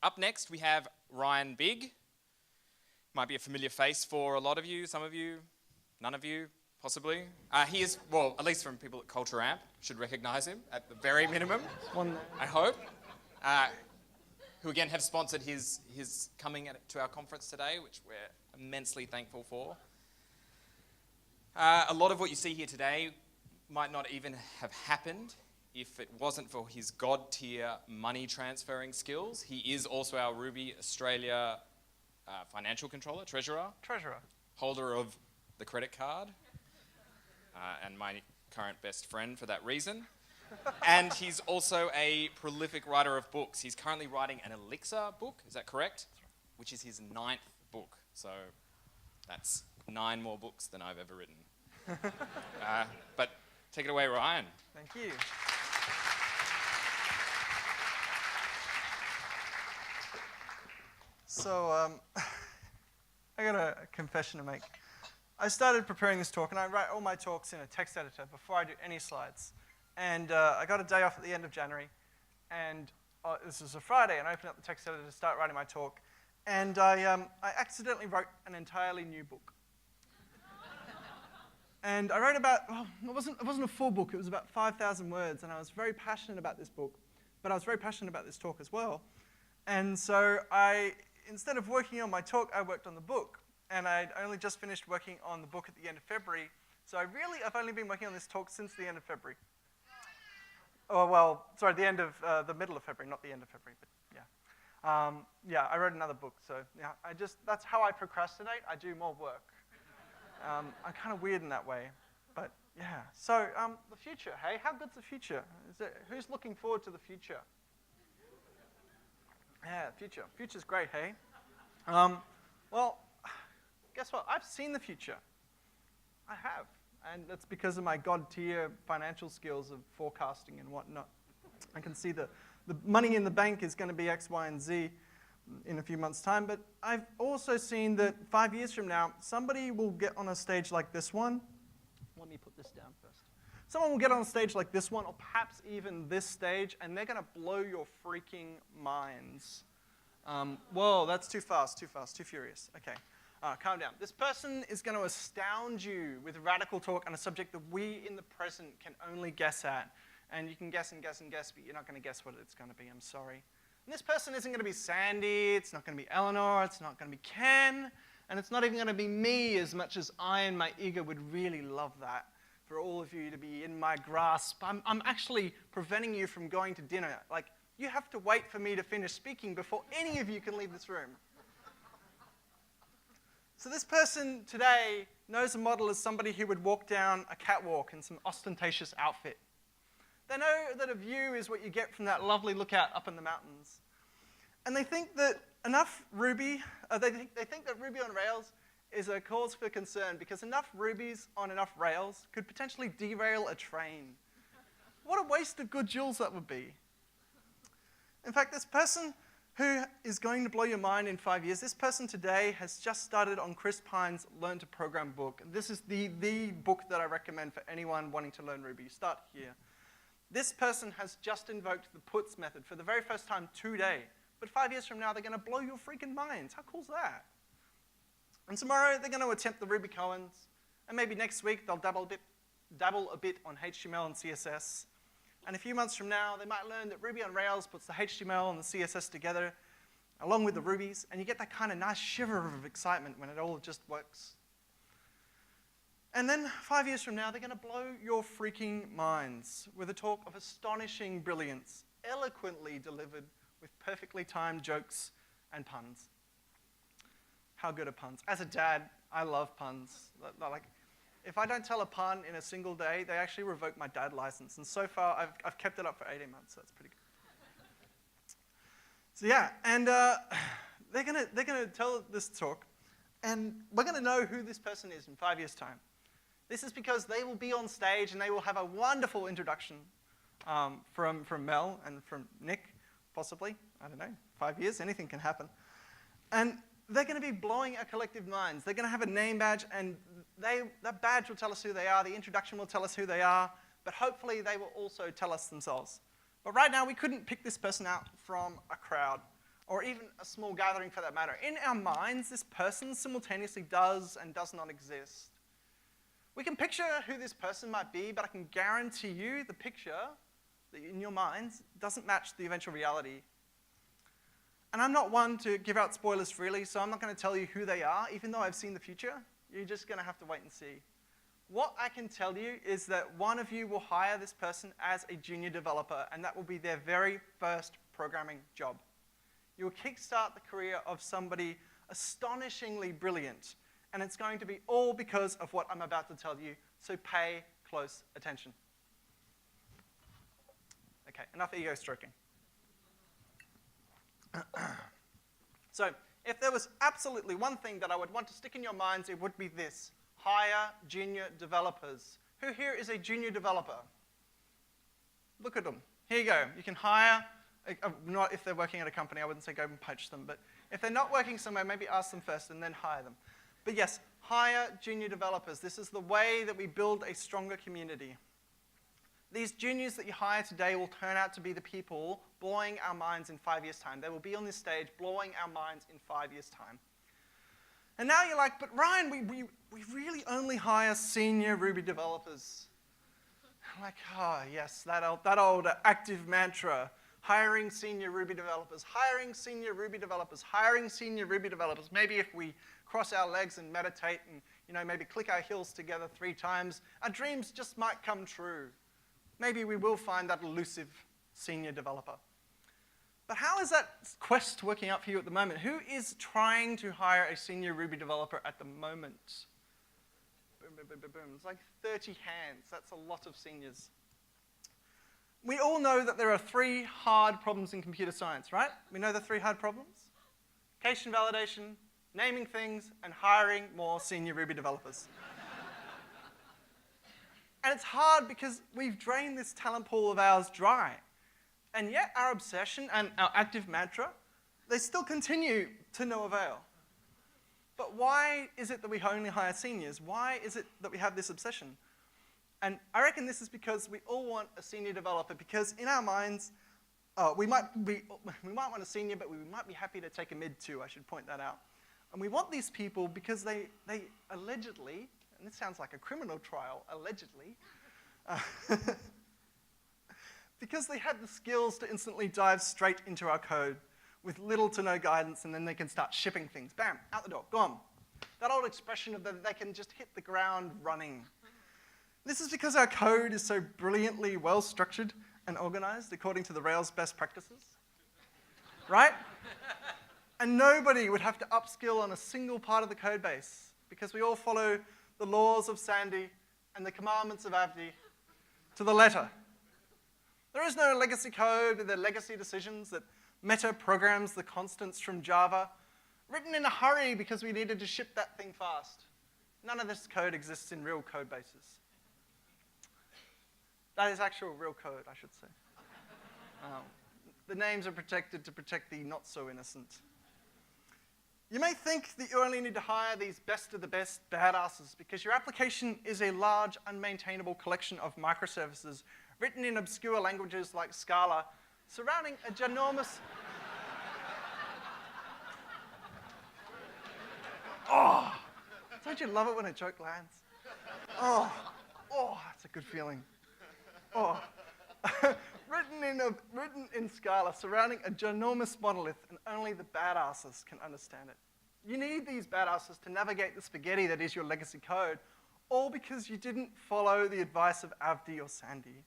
Up next, we have Ryan Bigg. Might be a familiar face for a lot of you, some of you, none of you, possibly. He is, well, at least from people at Culture Amp, should recognise him at the very minimum, I hope. Who again have sponsored his coming to our conference today, which we're immensely thankful for. A lot of what you see here today might not even have happened if it wasn't for his God-tier money transferring skills. He is also our Ruby Australia financial controller, treasurer, holder of the credit card, and my current best friend for that reason. And he's also a prolific writer of books. He's currently writing an Elixir book, is that correct? Which is his 9th book. So that's 9 more books than I've ever written. But take it away, Ryan. Thank you. So I got a confession to make. I started preparing this talk, and I write all my talks in a text editor before I do any slides. And I got a day off at the end of January, and this was a Friday, and I opened up the text editor to start writing my talk, and I accidentally wrote an entirely new book. And I wrote about, well, it wasn't a full book, it was about 5,000 words, and I was very passionate about this book, but I was very passionate about this talk as well. And so instead of working on my talk, I worked on the book, and I'd only just finished working on the book at the end of February, so I've only been working on this talk since the end of February. Oh, well, sorry, the middle of February, not the end of February, but yeah. Yeah, I wrote another book, so yeah, that's how I procrastinate. I do more work. I'm kind of weird in that way, but yeah. So the future, hey, how good's the future? Who's looking forward to the future? Yeah, future. Future's great, hey? Well, guess what? I've seen the future. I have. And that's because of my God-tier financial skills of forecasting and whatnot. I can see the money in the bank is going to be X, Y, and Z in a few months' time. But I've also seen that 5 years from now, somebody will get on a stage like this one. Let me put this down first. Someone will get on a stage like this one, or perhaps even this stage, and they're going to blow your freaking minds. Whoa, that's too fast, too furious. Okay. Calm down. This person is going to astound you with radical talk on a subject that we in the present can only guess at. And you can guess and guess and guess, but you're not going to guess what it's going to be. I'm sorry. And this person isn't going to be Sandy. It's not going to be Eleanor. It's not going to be Ken. And it's not even going to be me, as much as I and my ego would really love that, for all of you to be in my grasp. I'm actually preventing you from going to dinner. Like, you have to wait for me to finish speaking before any of you can leave this room. So this person today knows a model as somebody who would walk down a catwalk in some ostentatious outfit. They know that a view is what you get from that lovely lookout up in the mountains. And they think that they think that Ruby on Rails is a cause for concern because enough Rubies on enough Rails could potentially derail a train. What a waste of good joules that would be. In fact, this person who is going to blow your mind in 5 years, this person today has just started on Chris Pine's Learn to Program book. This is the book that I recommend for anyone wanting to learn Ruby. Start here. This person has just invoked the puts method for the very first time today. But 5 years from now, they're going to blow your freaking minds. How cool is that? And tomorrow, they're going to attempt the RubyConf. And maybe next week, they'll dabble a bit on HTML and CSS. And a few months from now, they might learn that Ruby on Rails puts the HTML and the CSS together, along with the Rubies, and you get that kind of nice shiver of excitement when it all just works. And then 5 years from now, they're going to blow your freaking minds with a talk of astonishing brilliance, eloquently delivered with perfectly timed jokes and puns. How good are puns? As a dad, I love puns. Like, if I don't tell a pun in a single day, they actually revoke my dad license. And so far, I've kept it up for 18 months, so that's pretty good. So yeah, and they're gonna tell this talk, and we're gonna know who this person is in 5 years' time. This is because they will be on stage and they will have a wonderful introduction from Mel and from Nick, possibly. I don't know, 5 years, anything can happen. And they're going to be blowing our collective minds. They're going to have a name badge, and that badge will tell us who they are. The introduction will tell us who they are, but hopefully they will also tell us themselves. But right now, we couldn't pick this person out from a crowd. or even a small gathering for that matter. In our minds, this person simultaneously does and does not exist. We can picture who this person might be, but I can guarantee you the picture in your minds doesn't match the eventual reality. And I'm not one to give out spoilers freely, so I'm not going to tell you who they are, even though I've seen the future. You're just going to have to wait and see. What I can tell you is that one of you will hire this person as a junior developer, and that will be their very first programming job. You will kickstart the career of somebody astonishingly brilliant, and it's going to be all because of what I'm about to tell you, so pay close attention. Okay, enough ego stroking. So, if there was absolutely one thing that I would want to stick in your minds, it would be this: hire junior developers. Who here is a junior developer? Look at them. Here you go. You can hire, not if they're working at a company, I wouldn't say go and poach them, but if they're not working somewhere, maybe ask them first and then hire them. But yes, hire junior developers. This is the way that we build a stronger community. These juniors that you hire today will turn out to be the people blowing our minds in 5 years' time. They will be on this stage blowing our minds in 5 years' time. And now you're like, but Ryan, we really only hire senior Ruby developers. I'm like, oh yes, that old active mantra. Hiring senior Ruby developers, hiring senior Ruby developers, hiring senior Ruby developers. Maybe if we cross our legs and meditate and maybe click our heels together 3 times, our dreams just might come true. Maybe we will find that elusive senior developer. But how is that quest working out for you at the moment? Who is trying to hire a senior Ruby developer at the moment? Boom, boom, boom, boom, boom. It's like 30 hands. That's a lot of seniors. We all know that there are 3 hard problems in computer science, right? We know the 3 hard problems: cache and validation, naming things, and hiring more senior Ruby developers. And it's hard because we've drained this talent pool of ours dry. And yet our obsession and our active mantra, they still continue to no avail. But why is it that we only hire seniors? Why is it that we have this obsession? And I reckon this is because we all want a senior developer, because in our minds, we might want a senior, but we might be happy to take a mid too, I should point that out. And we want these people because they allegedly, and this sounds like a criminal trial, allegedly, because they have the skills to instantly dive straight into our code with little to no guidance, and then they can start shipping things. Bam, out the door, gone. That old expression of that they can just hit the ground running. This is because our code is so brilliantly well-structured and organized according to the Rails best practices, right? And nobody would have to upskill on a single part of the code base because we all follow the laws of Sandy and the commandments of Avdi to the letter. There is no legacy code with their legacy decisions that meta-programs the constants from Java, written in a hurry because we needed to ship that thing fast. None of this code exists in real code bases. That is actual real code, I should say. The names are protected to protect the not-so-innocent. You may think that you only need to hire these best of the best badasses because your application is a large, unmaintainable collection of microservices written in obscure languages like Scala, surrounding a ginormous... Oh, don't you love it when a joke lands? Oh, that's a good feeling. Oh. written in Scala, surrounding a ginormous monolith, and only the badasses can understand it. You need these badasses to navigate the spaghetti that is your legacy code, all because you didn't follow the advice of Avdi or Sandy.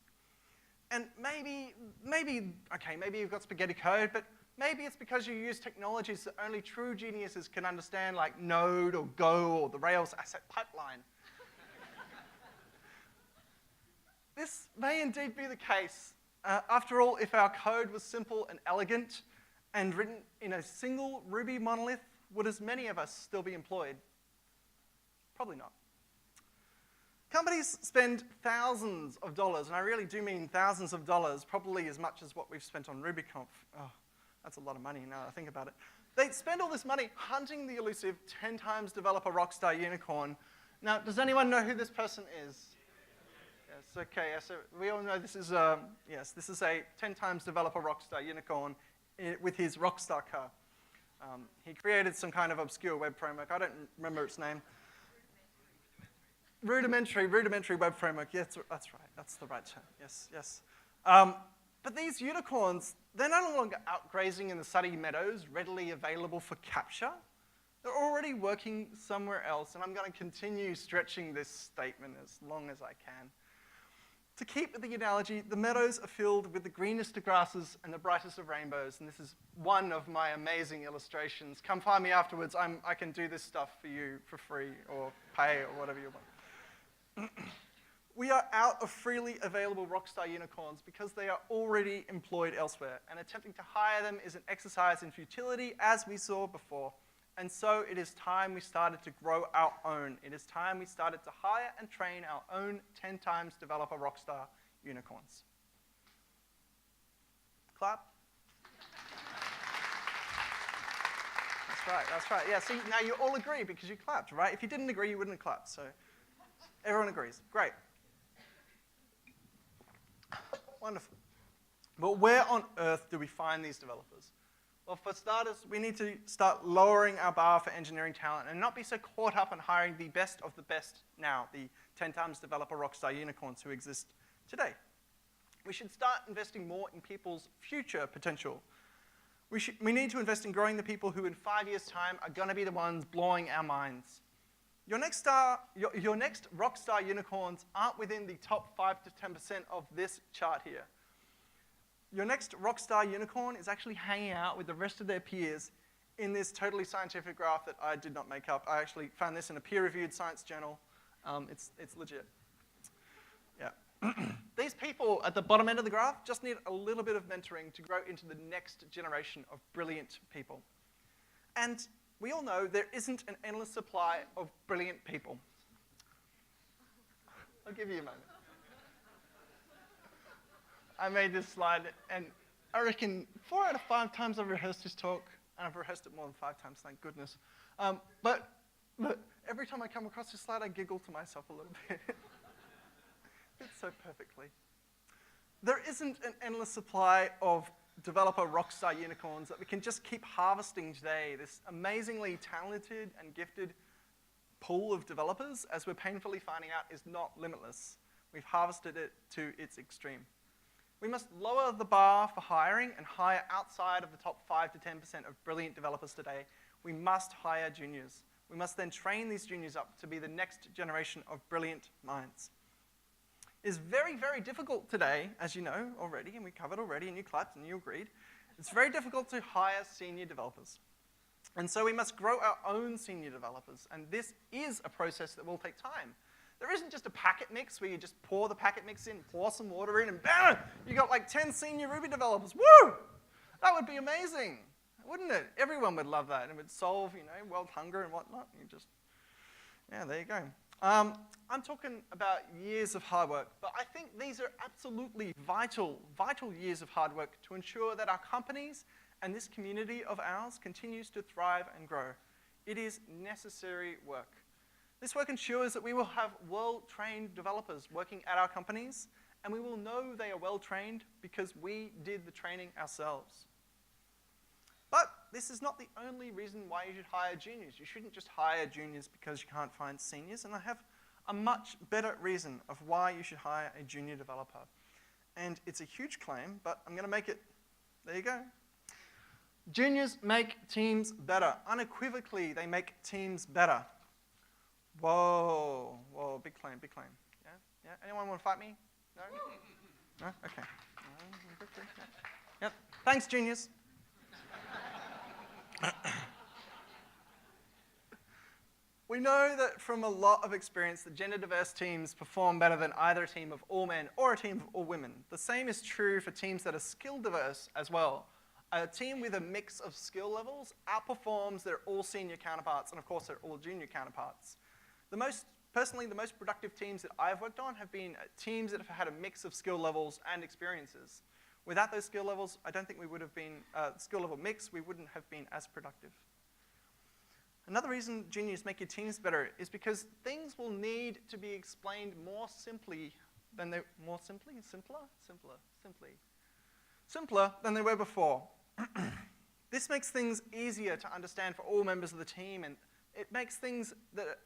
And maybe you've got spaghetti code, but maybe it's because you use technologies that only true geniuses can understand, like Node or Go or the Rails asset pipeline. This may indeed be the case. After all, if our code was simple and elegant and written in a single Ruby monolith, would as many of us still be employed? Probably not. Companies spend thousands of dollars, and I really do mean thousands of dollars, probably as much as what we've spent on RubyConf. Oh, that's a lot of money now that I think about it. They spend all this money hunting the elusive 10 times developer rockstar unicorn. Now, does anyone know who this person is? Yes, okay, so we all know this is a 10 times developer rockstar unicorn with his Rockstar car. He created some kind of obscure web framework. I don't remember its name. Rudimentary web framework. Yes, that's right. That's the right term. Yes, yes. But these unicorns, they're no longer out grazing in the sunny meadows, readily available for capture. They're already working somewhere else, and I'm going to continue stretching this statement as long as I can. To keep with the analogy, the meadows are filled with the greenest of grasses and the brightest of rainbows, and this is one of my amazing illustrations. Come find me afterwards. I can do this stuff for you for free or pay or whatever you want. We are out of freely available Rockstar unicorns because they are already employed elsewhere, and attempting to hire them is an exercise in futility, as we saw before. And so it is time we started to grow our own. It is time we started to hire and train our own 10 times developer Rockstar unicorns. Clap. That's right. Yeah, see, now you all agree because you clapped, right? If you didn't agree, you wouldn't have clapped. So everyone agrees. Great. Wonderful. But where on earth do we find these developers? Well, for starters, we need to start lowering our bar for engineering talent and not be so caught up in hiring the best of the best now, the 10 times developer Rockstar unicorns who exist today. We should start investing more in people's future potential. We need to invest in growing the people who in 5 years' time are going to be the ones blowing our minds. Your next Rockstar unicorns aren't within the top 5 to 10% of this chart here. Your next Rockstar unicorn is actually hanging out with the rest of their peers in this totally scientific graph that I did not make up. I actually found this in a peer-reviewed science journal. It's legit. Yeah. These people at the bottom end of the graph just need a little bit of mentoring to grow into the next generation of brilliant people. And we all know there isn't an endless supply of brilliant people. I'll give you a moment. I made this slide, and I reckon 4 out of 5 times I've rehearsed this talk, and I've rehearsed it more than 5 times, thank goodness. But every time I come across this slide, I giggle to myself a little bit. It's so perfectly. There isn't an endless supply of developer Rockstar unicorns that we can just keep harvesting today. This amazingly talented and gifted pool of developers, as we're painfully finding out, is not limitless. We've harvested it to its extreme. We must lower the bar for hiring and hire outside of the top 5 to 10% of brilliant developers today. We must hire juniors. We must then train these juniors up to be the next generation of brilliant minds. It's very, very difficult today, as you know already, and we covered already, and you clapped and you agreed. It's very difficult to hire senior developers. And so we must grow our own senior developers, and this is a process that will take time. There isn't just a packet mix where you just pour the packet mix in, pour some water in, and bam, you got like 10 senior Ruby developers. Woo! That would be amazing, wouldn't it? Everyone would love that, and it would solve, world hunger and whatnot. Yeah, there you go. I'm talking about years of hard work, but I think these are absolutely vital years of hard work to ensure that our companies and this community of ours continues to thrive and grow. It is necessary work. This work ensures that we will have well-trained developers working at our companies, and we will know they are well-trained because we did the training ourselves. But this is not the only reason why you should hire juniors. You shouldn't just hire juniors because you can't find seniors, and I have a much better reason of why you should hire a junior developer. And it's a huge claim, but I'm going to make it, there you go. Juniors make teams better. Unequivocally, they make teams better. Whoa, big claim. Yeah? Anyone want to fight me? No? No? Okay. Yep. Thanks, juniors. We know that from a lot of experience that gender-diverse teams perform better than either a team of all men or a team of all women. The same is true for teams that are skill-diverse as well. A team with a mix of skill levels outperforms their all-senior counterparts, and of course their all-junior counterparts. Personally, the most productive teams that I've worked on have been teams that have had a mix of skill levels and experiences. Without those skill levels, I don't think we would have been, skill level mix, we wouldn't have been as productive. Another reason juniors make your teams better is because things will need to be explained more simply than they, simpler than they were before. This makes things easier to understand for all members of the team, and it makes things that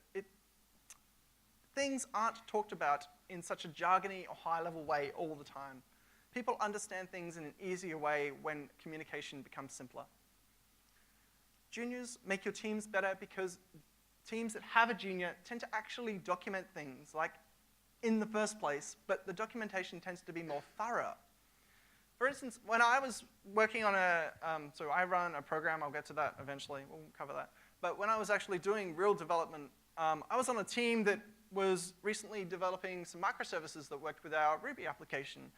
things aren't talked about in such a jargony or high-level way all the time. People understand things in an easier way when communication becomes simpler. Juniors make your teams better because teams that have a junior tend to actually document things, like in the first place, but the documentation tends to be more thorough. For instance, when I was working on so I run a program, I'll get to that eventually, we'll cover that. But when I was actually doing real development, I was on a team that was recently developing some microservices that worked with our Ruby application.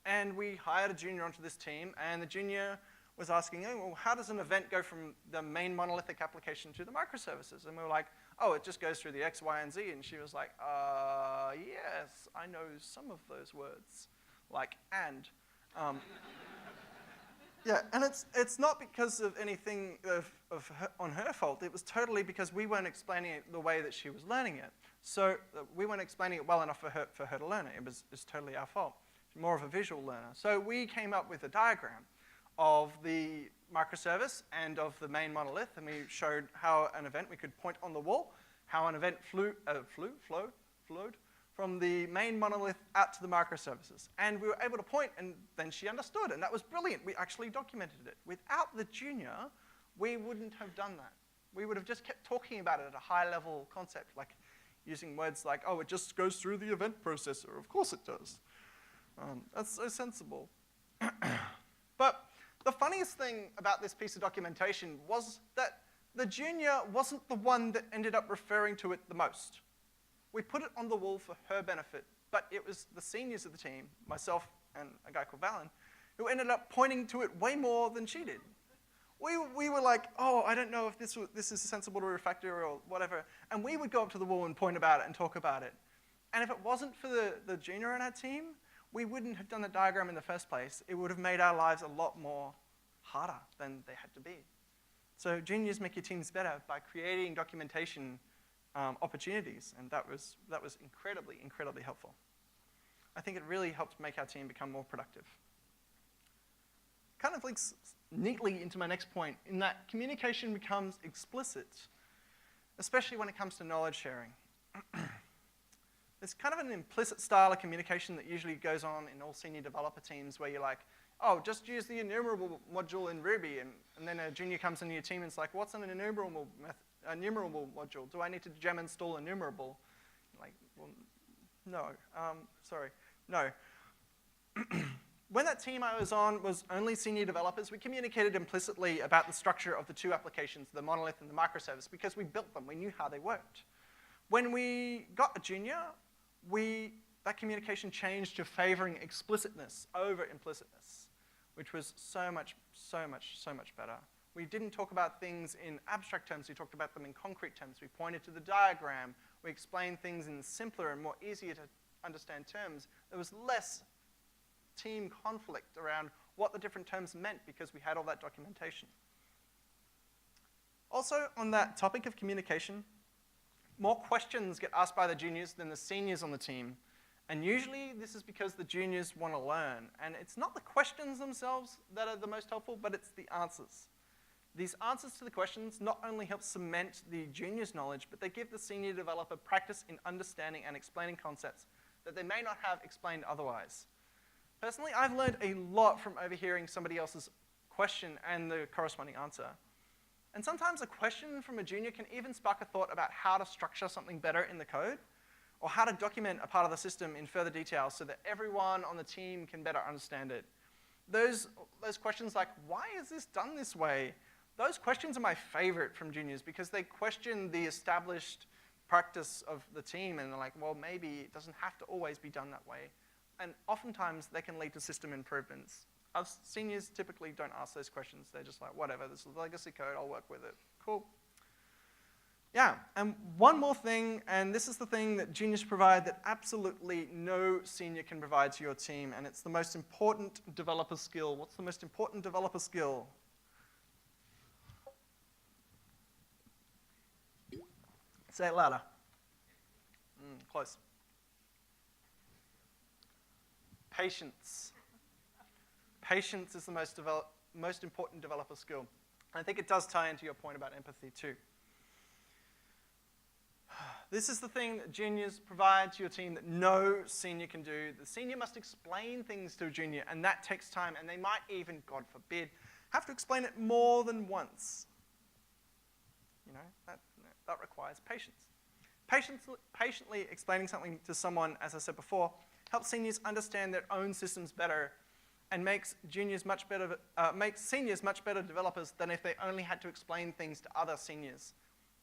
And we hired a junior onto this team, and the junior was asking, oh, well, how does an event go from the main monolithic application to the microservices? And we were like, oh, it just goes through the X, Y, and Z. And she was like, yes, I know some of those words, like and. Yeah, and it's not because of anything on her fault. It was totally because we weren't explaining it the way that she was learning it. So we weren't explaining it well enough for her to learn it. It's totally our fault. She's more of a visual learner. So we came up with a diagram of the microservice and of the main monolith, and we showed how an event, we could point on the wall, how an event flowed from the main monolith out to the microservices. And we were able to point, and then she understood, and that was brilliant. We actually documented it. Without the junior, we wouldn't have done that. We would have just kept talking about it at a high-level concept, like using words like, oh, it just goes through the event processor. Of course it does. That's so sensible. But the funniest thing about this piece of documentation was that the junior wasn't the one that ended up referring to it the most. We put it on the wall for her benefit, but it was the seniors of the team, myself and a guy called Vaughan, who ended up pointing to it way more than she did. We were like, oh, I don't know if this is sensible to refactor or whatever, and we would go up to the wall and point about it and talk about it. And if it wasn't for the junior in our team, we wouldn't have done the diagram in the first place. It would have made our lives a lot more harder than they had to be. So juniors make your teams better by creating documentation opportunities, and that was incredibly, incredibly helpful. I think it really helped make our team become more productive. Kind of links neatly into my next point, in that communication becomes explicit, especially when it comes to knowledge sharing. There's kind of an implicit style of communication that usually goes on in all senior developer teams where you're like, oh, just use the enumerable module in Ruby, and then a junior comes into your team and it's like, what's an enumerable module? Do I need to gem install enumerable? Like, well, no, sorry, no. When that team I was on was only senior developers, we communicated implicitly about the structure of the two applications, the monolith and the microservice, because we built them. We knew how they worked. When we got a junior, that communication changed to favoring explicitness over implicitness, which was so much better. We didn't talk about things in abstract terms. We talked about them in concrete terms. We pointed to the diagram. We explained things in simpler and more easier to understand terms. There was less team conflict around what the different terms meant because we had all that documentation. Also, on that topic of communication, more questions get asked by the juniors than the seniors on the team. And usually this is because the juniors want to learn. And it's not the questions themselves that are the most helpful, but it's the answers. These answers to the questions not only help cement the junior's knowledge, but they give the senior developer practice in understanding and explaining concepts that they may not have explained otherwise. Personally, I've learned a lot from overhearing somebody else's question and the corresponding answer. And sometimes a question from a junior can even spark a thought about how to structure something better in the code, or how to document a part of the system in further detail so that everyone on the team can better understand it. Those questions like, why is this done this way? Those questions are my favorite from juniors because they question the established practice of the team and they're like, well, maybe it doesn't have to always be done that way. And oftentimes they can lead to system improvements. Us seniors typically don't ask those questions. They're just like, whatever, this is legacy code, I'll work with it. Cool. Yeah, and one more thing, and this is the thing that juniors provide that absolutely no senior can provide to your team, and it's the most important developer skill. What's the most important developer skill? Say it louder. Close. Patience. Patience is the most important developer skill. And I think it does tie into your point about empathy too. This is the thing that juniors provide to your team that no senior can do. The senior must explain things to a junior, and that takes time, and they might even, God forbid, have to explain it more than once. You know, that requires patience. Patiently explaining something to someone, as I said before, helps seniors understand their own systems better and makes seniors much better developers than if they only had to explain things to other seniors.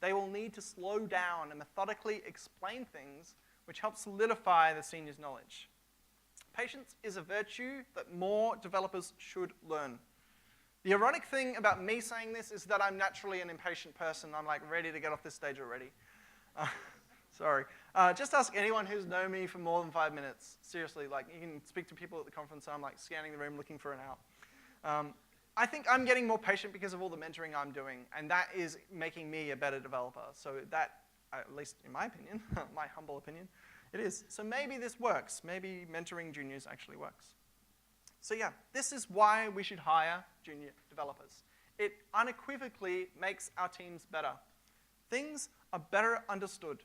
They will need to slow down and methodically explain things, which helps solidify the senior's knowledge. Patience is a virtue that more developers should learn. The ironic thing about me saying this is that I'm naturally an impatient person. I'm like ready to get off this stage already. Sorry. Just ask anyone who's known me for more than 5 minutes. Seriously, like you can speak to people at the conference. I'm like scanning the room looking for an out. I think I'm getting more patient because of all the mentoring I'm doing, and that is making me a better developer. So that, at least in my opinion, my humble opinion, it is. So maybe this works. Maybe mentoring juniors actually works. So yeah, this is why we should hire junior developers. It unequivocally makes our teams better. Things are better understood.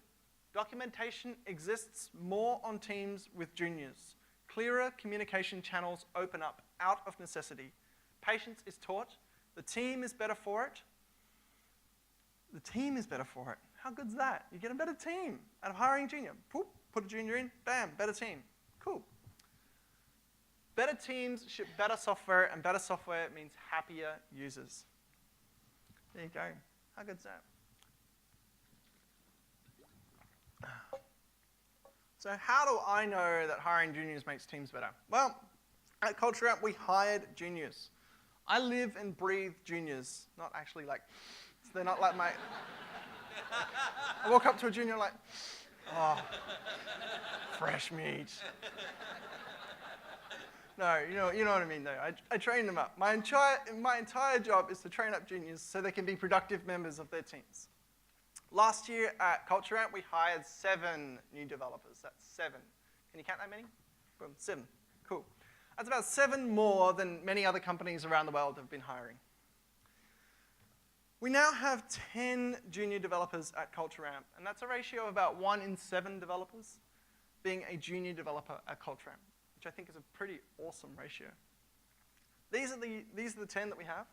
Documentation exists more on teams with juniors. Clearer communication channels open up out of necessity. Patience is taught. The team is better for it. The team is better for it. How good's that? You get a better team out of hiring a junior. Put a junior in, bam, better team. Cool. Better teams ship better software, and better software means happier users. There you go. How good's that? So how do I know that hiring juniors makes teams better? Well, at Culture Amp, we hired juniors. I live and breathe juniors. Not actually like, they're not like my, I walk up to a junior like, oh, fresh meat. No, you know what I mean though. I train them up. My entire job is to train up juniors so they can be productive members of their teams. Last year at Culture Amp, we hired 7 new developers. That's 7. Can you count that many? Boom, 7. Cool. That's about 7 more than many other companies around the world have been hiring. We now have 10 junior developers at Culture Amp, and that's a ratio of about 1 in 7 developers being a junior developer at Culture Amp, which I think is a pretty awesome ratio. These are the 10 that we have,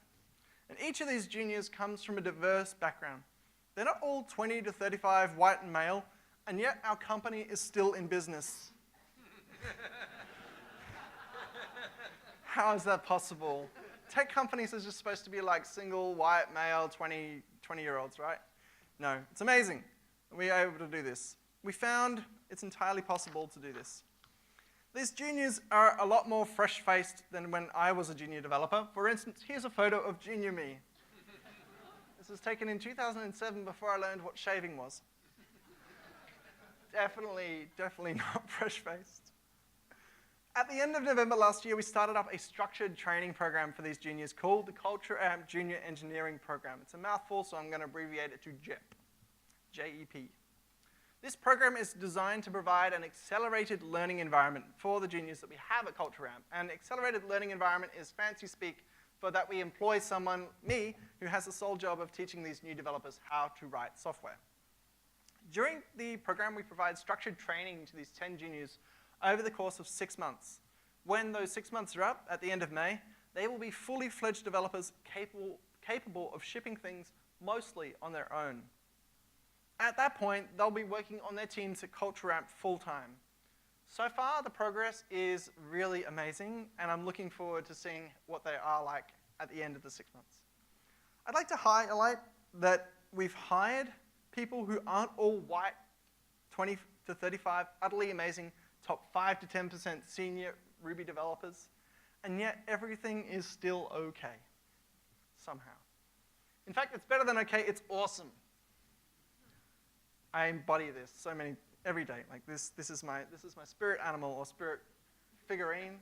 and each of these juniors comes from a diverse background. They're not all 20 to 35 white and male, and yet our company is still in business. How is that possible? Tech companies are just supposed to be like single, white, male, 20-year-olds, right? No, it's amazing. We are able to do this. We found it's entirely possible to do this. These juniors are a lot more fresh-faced than when I was a junior developer. For instance, here's a photo of junior me. This was taken in 2007 before I learned what shaving was. Definitely not fresh-faced. At the end of November last year, we started up a structured training program for these juniors called the Culture Amp Junior Engineering Program. It's a mouthful, so I'm going to abbreviate it to JEP. J-E-P. This program is designed to provide an accelerated learning environment for the juniors that we have at Culture Amp. And accelerated learning environment is fancy speak for that we employ someone, me, who has the sole job of teaching these new developers how to write software. During the program, we provide structured training to these 10 juniors over the course of 6 months. When those 6 months are up, at the end of May, they will be fully fledged developers capable of shipping things mostly on their own. At that point, they'll be working on their teams at Culture Amp full-time. So far, the progress is really amazing, and I'm looking forward to seeing what they are like at the end of the 6 months. I'd like to highlight that we've hired people who aren't all white, 20 to 35, utterly amazing, top 5 to 10% senior Ruby developers, and yet everything is still okay, somehow. In fact, it's better than okay, it's awesome. I embody this every day. Like this is my spirit animal or spirit figurine.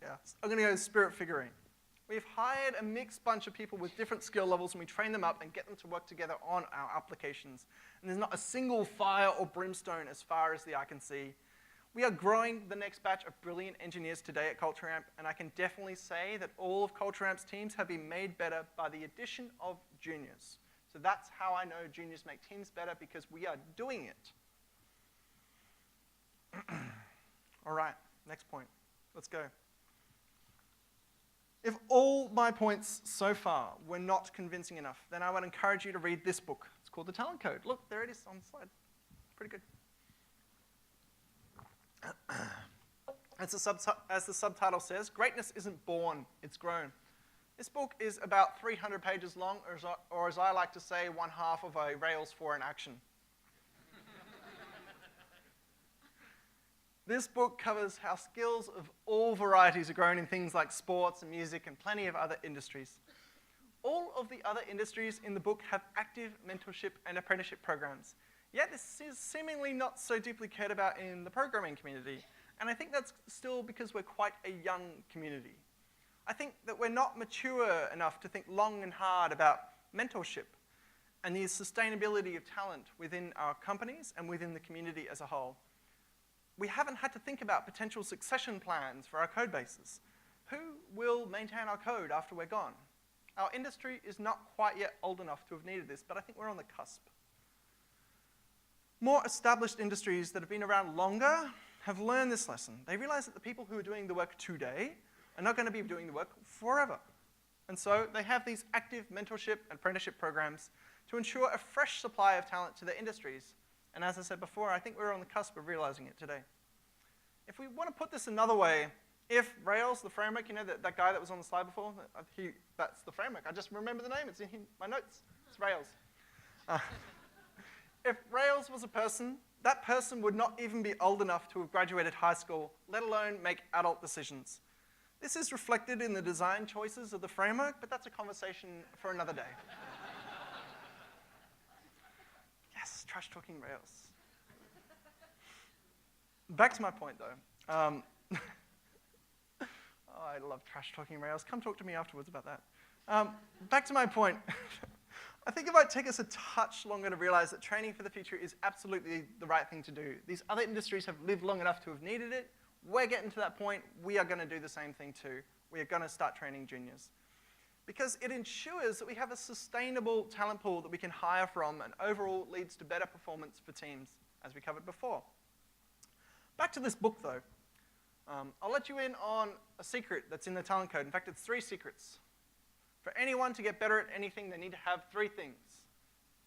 Yeah, I'm gonna go spirit figurine. We've hired a mixed bunch of people with different skill levels, and we train them up and get them to work together on our applications. And there's not a single fire or brimstone as far as the eye can see. We are growing the next batch of brilliant engineers today at CultureAmp, and I can definitely say that all of CultureAmp's teams have been made better by the addition of juniors. So that's how I know juniors make teams better, because we are doing it. All right, next point. Let's go. If all my points so far were not convincing enough, then I would encourage you to read this book. It's called The Talent Code. Look, there it is on the slide. Pretty good. As the subtitle says, greatness isn't born, it's grown. This book is about 300 pages long, or as I like to say, 1/2 of a Rails 4 in action. This book covers how skills of all varieties are grown in things like sports and music and plenty of other industries. All of the other industries in the book have active mentorship and apprenticeship programs. Yet this is seemingly not so deeply cared about in the programming community. And I think that's still because we're quite a young community. I think that we're not mature enough to think long and hard about mentorship and the sustainability of talent within our companies and within the community as a whole. We haven't had to think about potential succession plans for our code bases. Who will maintain our code after we're gone? Our industry is not quite yet old enough to have needed this, but I think we're on the cusp. More established industries that have been around longer have learned this lesson. They realize that the people who are doing the work today are not going to be doing the work forever. And so they have these active mentorship and apprenticeship programs to ensure a fresh supply of talent to their industries. And as I said before, I think we're on the cusp of realizing it today. If we want to put this another way, if Rails, the framework, you know, that guy that was on the slide before, that's the framework. I just remember the name. It's in my notes. It's Rails. If Rails was a person, that person would not even be old enough to have graduated high school, let alone make adult decisions. This is reflected in the design choices of the framework, but that's a conversation for another day. Yes, trash talking Rails. Back to my point, though. Oh, I love trash talking Rails. Come talk to me afterwards about that. Back to my point. I think it might take us a touch longer to realize that training for the future is absolutely the right thing to do. These other industries have lived long enough to have needed it. We're getting to that point. We are going to do the same thing too. We are going to start training juniors. Because it ensures that we have a sustainable talent pool that we can hire from, and overall leads to better performance for teams, as we covered before. Back to this book, though. I'll let you in on a secret that's in the talent code. In fact, it's 3 secrets. For anyone to get better at anything, they need to have 3 things.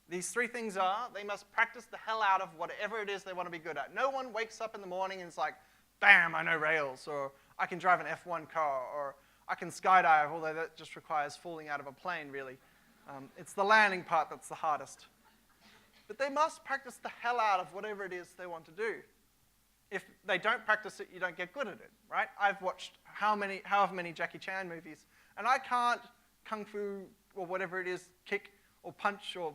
These 3 things are, they must practice the hell out of whatever it is they want to be good at. No one wakes up in the morning and is like, bam, I know Rails, or I can drive an F1 car, or I can skydive, although that just requires falling out of a plane, really. It's the landing part that's the hardest. But they must practice the hell out of whatever it is they want to do. If they don't practice it, you don't get good at it, right? I've watched however many Jackie Chan movies, and I can't kung fu or whatever it is, kick or punch or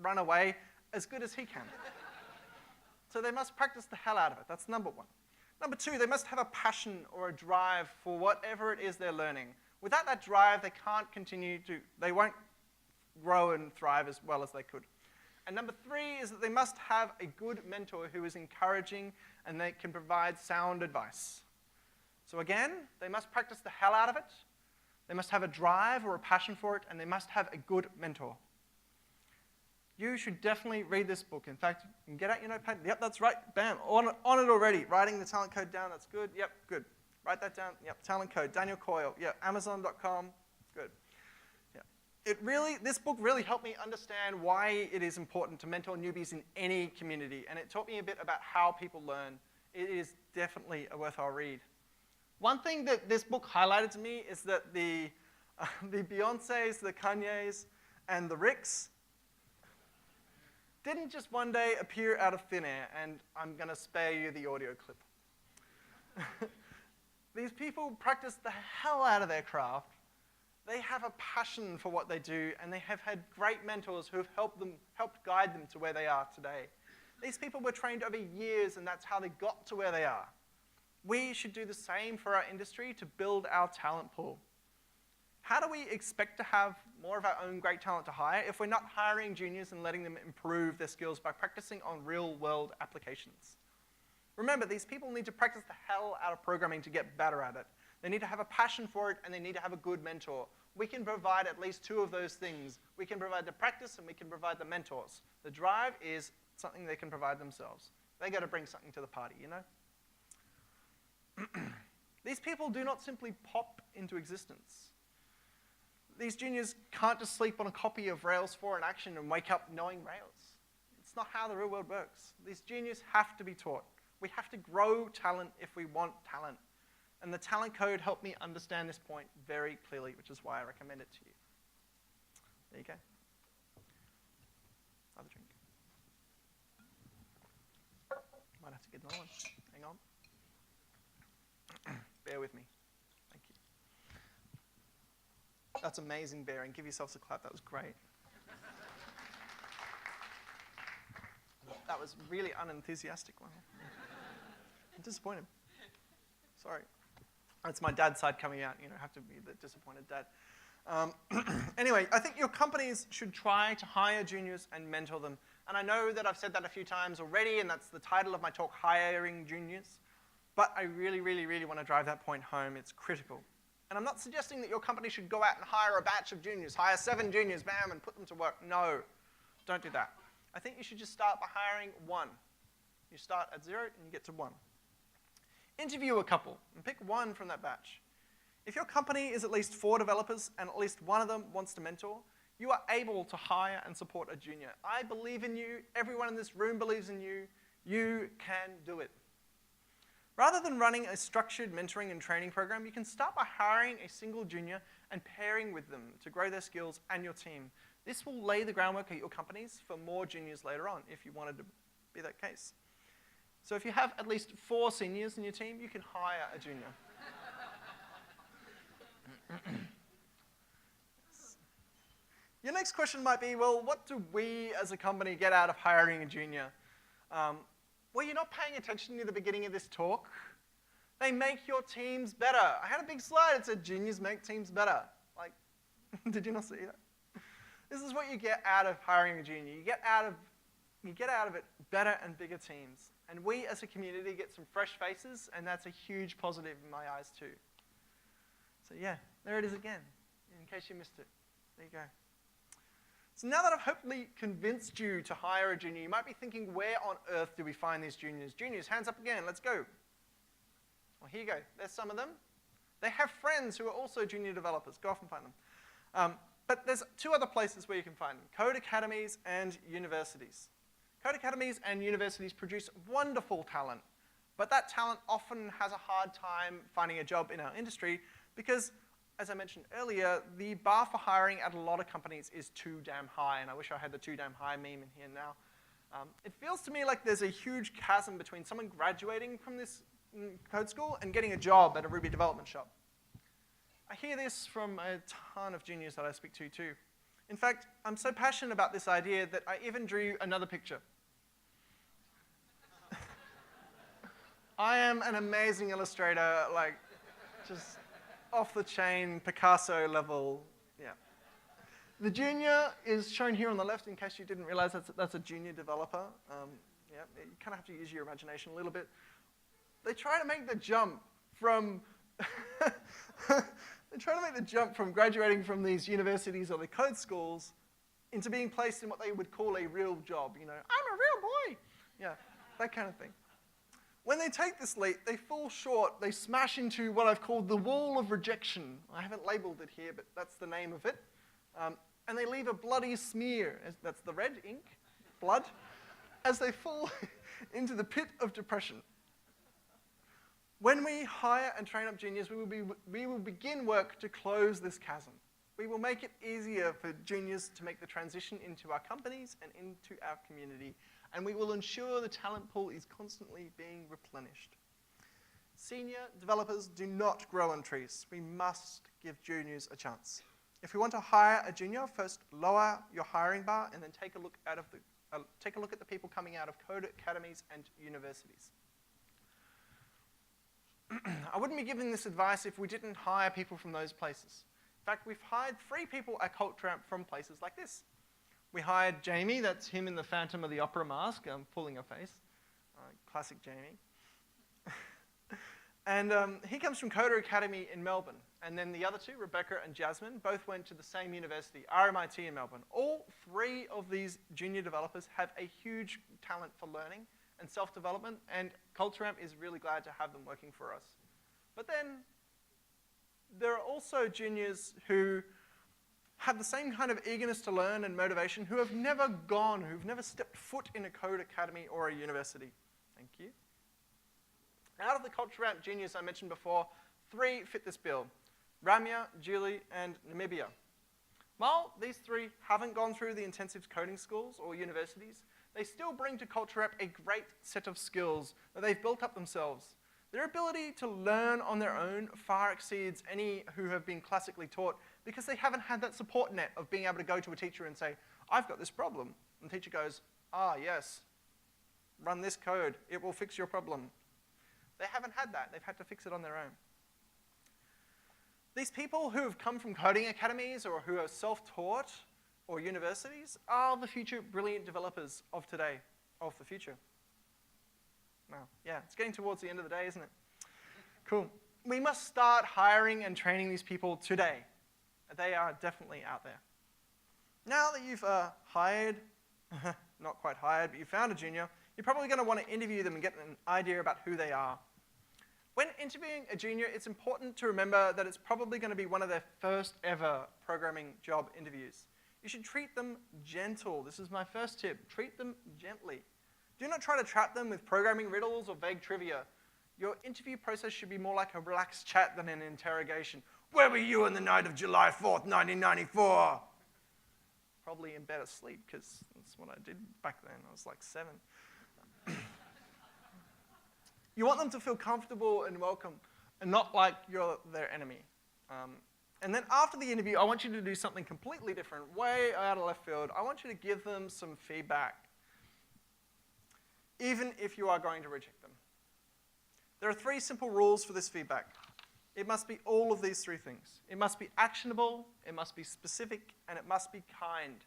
run away as good as he can. So they must practice the hell out of it. That's number 1. Number 2, they must have a passion or a drive for whatever it is they're learning. Without that drive, they can't continue to, they won't grow and thrive as well as they could. And number 3 is that they must have a good mentor who is encouraging and they can provide sound advice. So again, they must practice the hell out of it. They must have a drive or a passion for it, and they must have a good mentor. You should definitely read this book. In fact, you can get out your notepad. Yep, that's right. Bam, on it already. Writing the talent code down, that's good. Yep, good. Write that down. Yep, talent code. Daniel Coyle. Yep, Amazon.com. Good. Yep. This book really helped me understand why it is important to mentor newbies in any community, and it taught me a bit about how people learn. It is definitely a worthwhile read. One thing that this book highlighted to me is that the Beyoncés, the Kanyes, and the Ricks didn't just one day appear out of thin air, and I'm going to spare you the audio clip. These people practice the hell out of their craft. They have a passion for what they do, and they have had great mentors who have helped guide them to where they are today. These people were trained over years, and that's how they got to where they are. We should do the same for our industry to build our talent pool. How do we expect to have more of our own great talent to hire if we're not hiring juniors and letting them improve their skills by practicing on real-world applications? Remember, these people need to practice the hell out of programming to get better at it. They need to have a passion for it, and they need to have a good mentor. We can provide at least two of those things. We can provide the practice, and we can provide the mentors. The drive is something they can provide themselves. They got to bring something to the party, you know? These people do not simply pop into existence. These juniors can't just sleep on a copy of Rails 4 in action and wake up knowing Rails. It's not how the real world works. These juniors have to be taught. We have to grow talent if we want talent. And the talent code helped me understand this point very clearly, which is why I recommend it to you. There you go. Another drink. Might have to get another one. Hang on. Bear with me. Thank you. That's amazing, bearing. Give yourselves a clap. That was great. That was really unenthusiastic. Wow. I'm disappointed. Sorry. It's my dad's side coming out. You know, I have to be the disappointed dad. Anyway, I think your companies should try to hire juniors and mentor them. And I know that I've said that a few times already, and that's the title of my talk, Hiring Juniors. But I really, really, really want to drive that point home. It's critical. And I'm not suggesting that your company should go out and hire a batch of juniors, hire 7 juniors, bam, and put them to work. No, don't do that. I think you should just start by hiring 1. You start at 0 and you get to 1. Interview a couple and pick 1 from that batch. If your company is at least 4 developers and at least 1 of them wants to mentor, you are able to hire and support a junior. I believe in you. Everyone in this room believes in you. You can do it. Rather than running a structured mentoring and training program, you can start by hiring a single junior and pairing with them to grow their skills and your team. This will lay the groundwork at your companies for more juniors later on, if you wanted to be that case. So if you have at least 4 seniors in your team, you can hire a junior. Your next question might be, well, what do we as a company get out of hiring a junior? Well, you're not paying attention to the beginning of this talk. They make your teams better. I had a big slide that said juniors make teams better. Like, did you not see that? This is what you get out of hiring a junior. You get out of it better and bigger teams. And we as a community get some fresh faces, and that's a huge positive in my eyes too. So yeah, there it is again, in case you missed it. There you go. So now that I've hopefully convinced you to hire a junior, you might be thinking, where on earth do we find these juniors? Juniors, hands up again, let's go. Well, here you go. There's some of them. They have friends who are also junior developers. Go off and find them. But there's 2 other places where you can find them, code academies and universities. Code academies and universities produce wonderful talent, but that talent often has a hard time finding a job in our industry because, as I mentioned earlier, the bar for hiring at a lot of companies is too damn high, and I wish I had the too damn high meme in here now. It feels to me like there's a huge chasm between someone graduating from this code school and getting a job at a Ruby development shop. I hear this from a ton of juniors that I speak to too. In fact, I'm so passionate about this idea that I even drew another picture. I am an amazing illustrator, like just off the chain, Picasso level, yeah. The junior is shown here on the left in case you didn't realize that's a junior developer. Yeah, you kind of have to use your imagination a little bit. They try to make the jump from graduating from these universities or the code schools into being placed in what they would call a real job. You know, I'm a real boy. Yeah, that kind of thing. When they take this leap, they fall short. They smash into what I've called the wall of rejection. I haven't labeled it here, but that's the name of it. And they leave a bloody smear, that's the red ink, blood, as they fall into the pit of depression. When we hire and train up juniors, we will begin work to close this chasm. We will make it easier for juniors to make the transition into our companies and into our community, and we will ensure the talent pool is constantly being replenished. Senior developers do not grow on trees. We must give juniors a chance. If we want to hire a junior, first lower your hiring bar and then take a look at the people coming out of code academies and universities. I wouldn't be giving this advice if we didn't hire people from those places. In fact, we've hired 3 people at Culture from places like this. We hired Jamie, that's him in the Phantom of the Opera mask, pulling a face. Classic Jamie. And he comes from Coder Academy in Melbourne. And then the other two, Rebecca and Jasmine, both went to the same university, RMIT in Melbourne. All three of these junior developers have a huge talent for learning and self-development, and CultureAmp is really glad to have them working for us. But then there are also juniors who have the same kind of eagerness to learn and motivation, who have never gone, who've never stepped foot in a code academy or a university. Thank you. Out of the CultureAmp juniors I mentioned before, 3 fit this bill: Ramya, Julie, and Namibia. While these 3 haven't gone through the intensive coding schools or universities, they still bring to CultureAmp a great set of skills that they've built up themselves. Their ability to learn on their own far exceeds any who have been classically taught, because they haven't had that support net of being able to go to a teacher and say, I've got this problem. And the teacher goes, ah, yes, run this code. It will fix your problem. They haven't had that. They've had to fix it on their own. These people who have come from coding academies or who are self-taught or universities are the future brilliant developers of today, of the future. Now, yeah, it's getting towards the end of the day, isn't it? Cool. We must start hiring and training these people today. They are definitely out there. Now that you've hired, not quite hired, but you found a junior, you're probably going to want to interview them and get an idea about who they are. When interviewing a junior, it's important to remember that it's probably going to be one of their first ever programming job interviews. You should treat them gentle. This is my first tip. Treat them gently. Do not try to trap them with programming riddles or vague trivia. Your interview process should be more like a relaxed chat than an interrogation. Where were you on the night of July 4th, 1994? Probably in bed asleep, because that's what I did back then. I was like 7. You want them to feel comfortable and welcome, and not like you're their enemy. And then after the interview, I want you to do something completely different, way out of left field. I want you to give them some feedback, even if you are going to reject them. There are 3 simple rules for this feedback. It must be all of these 3 things. It must be actionable, it must be specific, and it must be kind.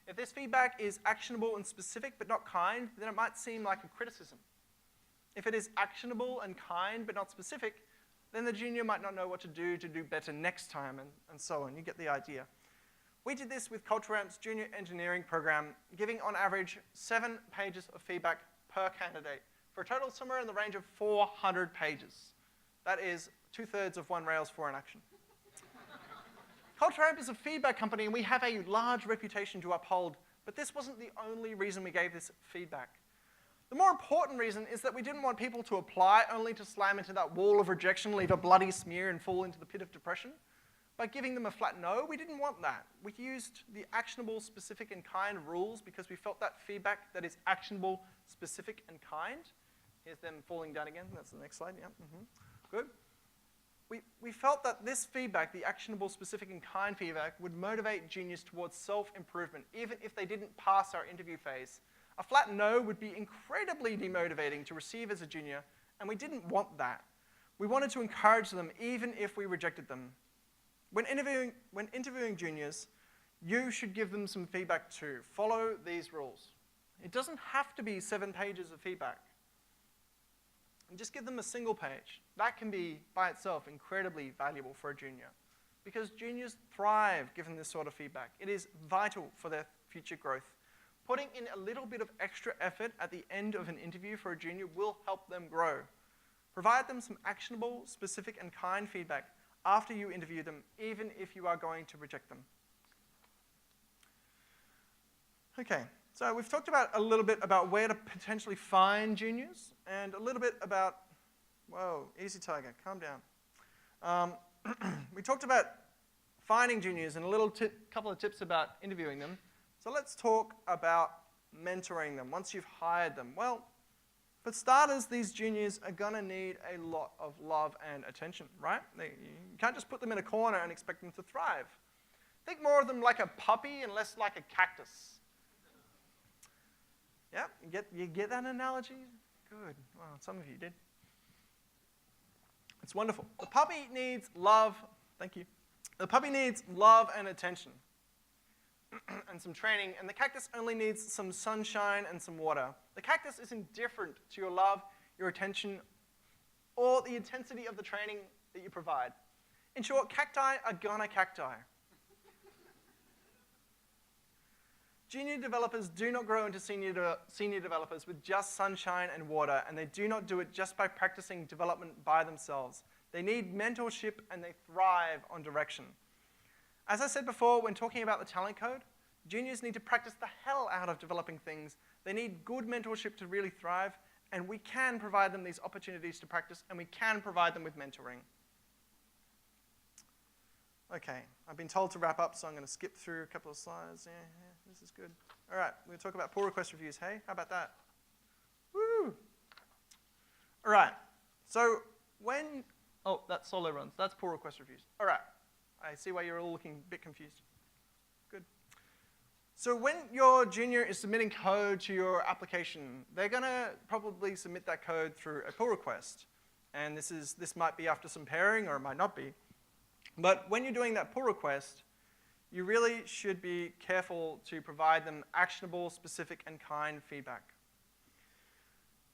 If this feedback is actionable and specific but not kind, then it might seem like a criticism. If it is actionable and kind but not specific, then the junior might not know what to do better next time, and so on. You get the idea. We did this with CultureAmp's junior engineering program, giving on average 7 pages of feedback per candidate, for a total somewhere in the range of 400 pages. That is 2/3 of one Rails 4 in action. CultureAmp is a feedback company, and we have a large reputation to uphold, but this wasn't the only reason we gave this feedback. The more important reason is that we didn't want people to apply only to slam into that wall of rejection, leave a bloody smear, and fall into the pit of depression. By giving them a flat no, we didn't want that. We used the actionable, specific, and kind rules because we felt that feedback that is actionable, specific, and kind. Here's them falling down again. That's the next slide. Yeah. Good. We felt that this feedback, the actionable, specific, and kind feedback, would motivate juniors towards self-improvement, even if they didn't pass our interview phase. A flat no would be incredibly demotivating to receive as a junior, and we didn't want that. We wanted to encourage them, even if we rejected them. When interviewing juniors, you should give them some feedback too. Follow these rules. It doesn't have to be 7 pages of feedback. And just give them a single page. That can be, by itself, incredibly valuable for a junior, because juniors thrive given this sort of feedback. It is vital for their future growth. Putting in a little bit of extra effort at the end of an interview for a junior will help them grow. Provide them some actionable, specific, and kind feedback after you interview them, even if you are going to reject them. Okay, so we've talked about a little bit about where to potentially find juniors, and a little bit about, whoa, easy tiger, calm down. We talked about finding juniors and a couple of tips about interviewing them. So let's talk about mentoring them once you've hired them. Well, for starters, these juniors are going to need a lot of love and attention, right? You can't just put them in a corner and expect them to thrive. Think more of them like a puppy and less like a cactus. Yeah, you get that analogy? Good. Well, some of you did. It's wonderful. The puppy needs love. Thank you. The puppy needs love and attention. And some training, and the cactus only needs some sunshine and some water. The cactus is indifferent to your love, your attention, or the intensity of the training that you provide. In short, cacti are gonna cacti. Junior developers do not grow into senior developers with just sunshine and water, and they do not do it just by practicing development by themselves. They need mentorship, and they thrive on direction. As I said before, when talking about the talent code, juniors need to practice the hell out of developing things. They need good mentorship to really thrive, and we can provide them these opportunities to practice, and we can provide them with mentoring. Okay, I've been told to wrap up, so I'm going to skip through a couple of slides. Yeah, this is good. All right, we're going to talk about pull request reviews. Hey, how about that? Woo! All right, so when, oh, that's solo runs. That's pull request reviews. All right, I see why you're all looking a bit confused. Good. So when your junior is submitting code to your application, they're going to probably submit that code through a pull request. And this might be after some pairing, or it might not be. But when you're doing that pull request, you really should be careful to provide them actionable, specific, and kind feedback.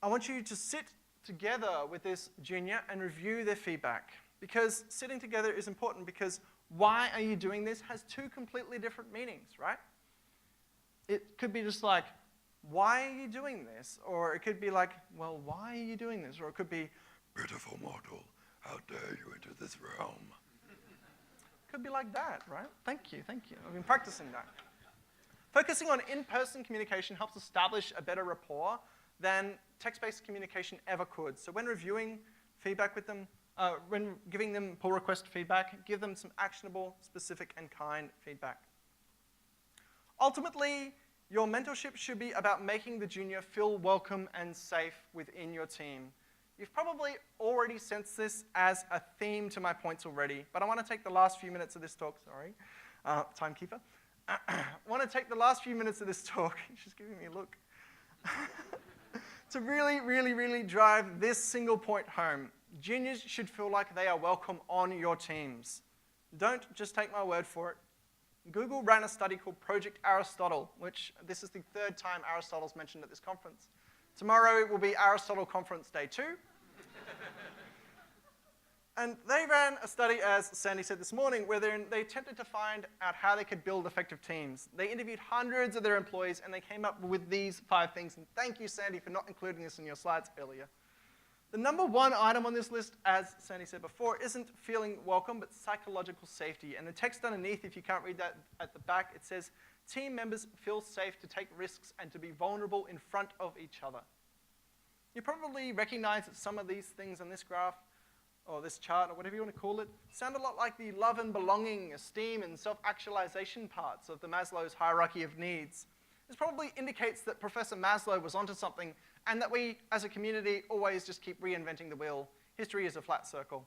I want you to sit together with this junior and review their feedback. Because sitting together is important, because why are you doing this has two completely different meanings, right? It could be just like, why are you doing this? Or it could be like, well, why are you doing this? Or it could be, pitiful mortal, how dare you enter this realm? Could be like that, right? Thank you, thank you. I've been practicing that. Focusing on in-person communication helps establish a better rapport than text-based communication ever could. So when reviewing feedback with them, when giving them pull request feedback, give them some actionable, specific, and kind feedback. Ultimately, your mentorship should be about making the junior feel welcome and safe within your team. You've probably already sensed this as a theme to my points already, but I want to take the last few minutes of this talk, sorry, timekeeper. I want to take the last few minutes of this talk, she's giving me a look, to really, really, really drive this single point home. Juniors should feel like they are welcome on your teams. Don't just take my word for it. Google ran a study called Project Aristotle, which this is the third time Aristotle's mentioned at this conference. Tomorrow will be Aristotle Conference Day 2. And they ran a study, as Sandy said this morning, where they attempted to find out how they could build effective teams. They interviewed hundreds of their employees, and they came up with these 5 things. And thank you, Sandy, for not including this in your slides earlier. The number 1 item on this list, as Sandy said before, isn't feeling welcome, but psychological safety. And the text underneath, if you can't read that at the back, it says, team members feel safe to take risks and to be vulnerable in front of each other. You probably recognize that some of these things on this graph, or this chart, or whatever you want to call it, sound a lot like the love and belonging, esteem, and self-actualization parts of the Maslow's hierarchy of needs. This probably indicates that Professor Maslow was onto something, and that we, as a community, always just keep reinventing the wheel. History is a flat circle.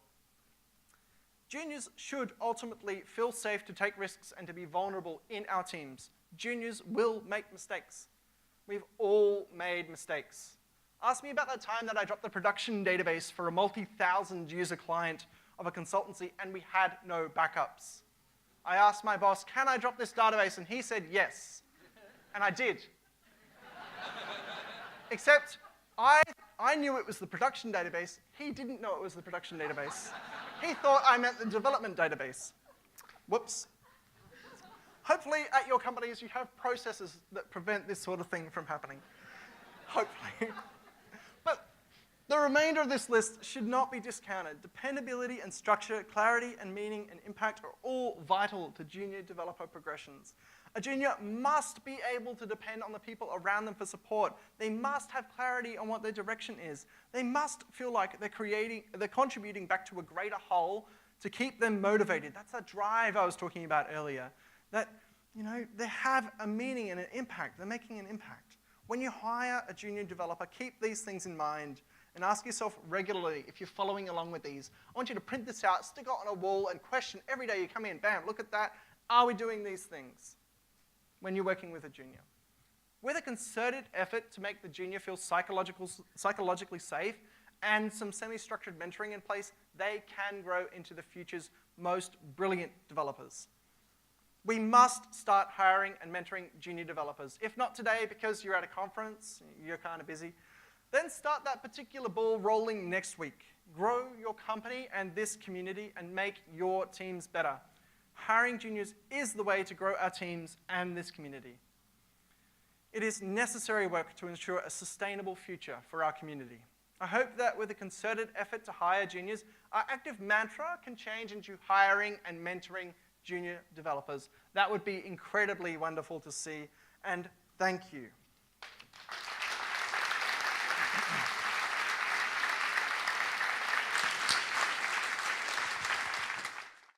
Juniors should ultimately feel safe to take risks and to be vulnerable in our teams. Juniors will make mistakes. We've all made mistakes. Ask me about that time that I dropped the production database for a multi-thousand user client of a consultancy and we had no backups. I asked my boss, can I drop this database? And he said yes. And I did. Except I knew it was the production database. He didn't know it was the production database. He thought I meant the development database. Whoops. Hopefully, at your companies, you have processes that prevent this sort of thing from happening. Hopefully. But the remainder of this list should not be discounted. Dependability and structure, clarity and meaning and impact are all vital to junior developer progressions. A junior must be able to depend on the people around them for support. They must have clarity on what their direction is. They must feel like they're contributing back to a greater whole to keep them motivated. That's that drive I was talking about earlier. That, they have a meaning and an impact. They're making an impact. When you hire a junior developer, keep these things in mind and ask yourself regularly if you're following along with these. I want you to print this out, stick it on a wall, and question every day you come in, bam, look at that. Are we doing these things? When you're working with a junior. With a concerted effort to make the junior feel psychologically safe and some semi-structured mentoring in place, they can grow into the future's most brilliant developers. We must start hiring and mentoring junior developers. If not today because you're at a conference, you're kind of busy, Then start that particular ball rolling next week. Grow your company and this community and make your teams better. Hiring juniors is the way to grow our teams and this community. It is necessary work to ensure a sustainable future for our community. I hope that with a concerted effort to hire juniors, our active mantra can change into hiring and mentoring junior developers. That would be incredibly wonderful to see, and thank you.